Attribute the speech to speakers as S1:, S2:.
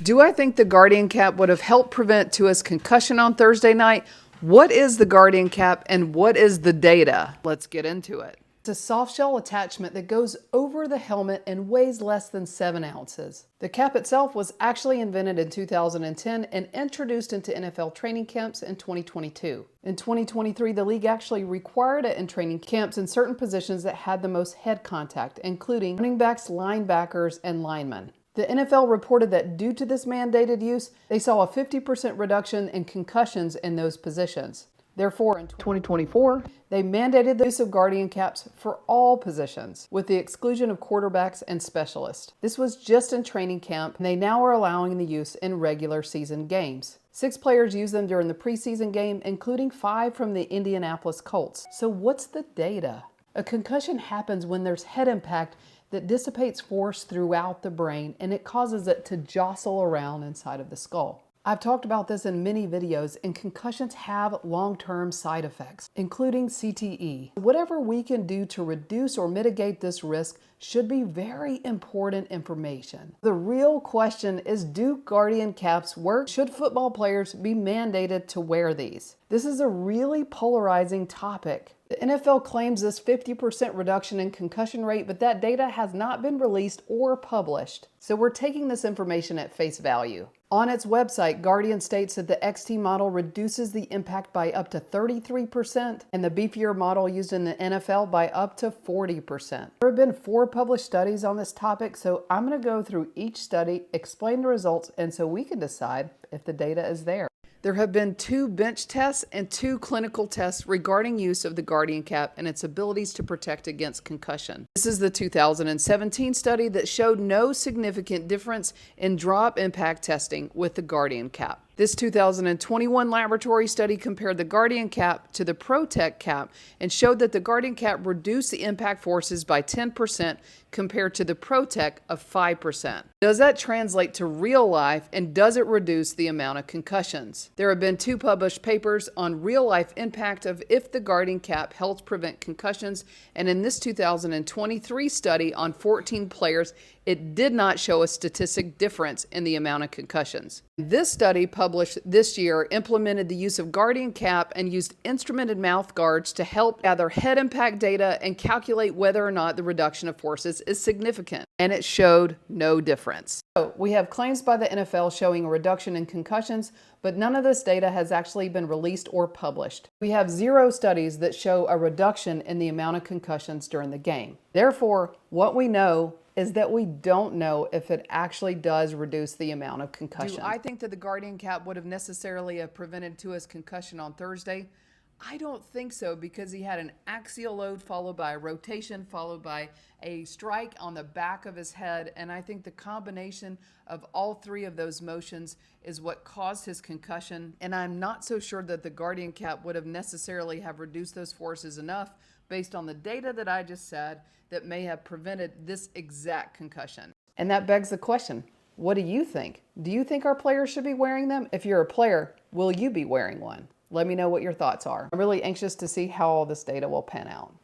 S1: Do I think the Guardian cap would have helped prevent Tua's concussion on Thursday night? What is the Guardian cap and what is the data? Let's get into it. It's a soft shell attachment that goes over the helmet and weighs less than 7 ounces. The cap itself was actually invented in 2010 and introduced into NFL training camps in 2022. In 2023, the league actually required it in training camps in certain positions that had the most head contact, including running backs, linebackers, and linemen. The NFL reported that due to this mandated use, they saw a 50% reduction in concussions in those positions. Therefore, in 2024, they mandated the use of Guardian caps for all positions, with the exclusion of quarterbacks and specialists. This was just in training camp, and they now are allowing the use in regular season games. 6 players used them during the preseason game, including 5 from the Indianapolis Colts. So what's the data? A concussion happens when there's head impact that dissipates force throughout the brain, and it causes it to jostle around inside of the skull. I've talked about this in many videos, and concussions have long-term side effects, including CTE. Whatever we can do to reduce or mitigate this risk should be very important information. The real question is, do Guardian caps work? Should football players be mandated to wear these? This is a really polarizing topic. The NFL claims this 50% reduction in concussion rate, but that data has not been released or published. So we're taking this information at face value. On its website, Guardian states that the XT model reduces the impact by up to 33% and the beefier model used in the NFL by up to 40%. There have been 4 published studies on this topic, so I'm going to go through each study, explain the results, and so we can decide if the data is there. There have been 2 bench tests and 2 clinical tests regarding use of the Guardian cap and its abilities to protect against concussion. This is the 2017 study that showed no significant difference in drop impact testing with the Guardian cap. This 2021 laboratory study compared the Guardian cap to the ProTech cap and showed that the Guardian cap reduced the impact forces by 10% compared to the ProTech of 5%. Does that translate to real life, and does it reduce the amount of concussions? There have been 2 published papers on real life impact of if the Guardian cap helps prevent concussions, and in this 2023 study on 14 players, it did not show a statistic difference in the amount of concussions. This study, published this year, implemented the use of Guardian cap and used instrumented mouth guards to help gather head impact data and calculate whether or not the reduction of forces is significant, and it showed no difference. So we have claims by the NFL showing a reduction in concussions, but none of this data has actually been released or published. We have 0 studies that show a reduction in the amount of concussions during the game. Therefore, what we know is that we don't know if it actually does reduce the amount of concussion. Do I think that the Guardian cap would have necessarily prevented Tua's concussion on Thursday? I don't think so, because he had an axial load followed by a rotation followed by a strike on the back of his head, and I think the combination of all 3 of those motions is what caused his concussion, and I'm not so sure that the Guardian cap would have necessarily have reduced those forces enough based on the data that I just said that may have prevented this exact concussion. And that begs the question, what do you think? Do you think our players should be wearing them? If you're a player, will you be wearing one? Let me know what your thoughts are. I'm really anxious to see how all this data will pan out.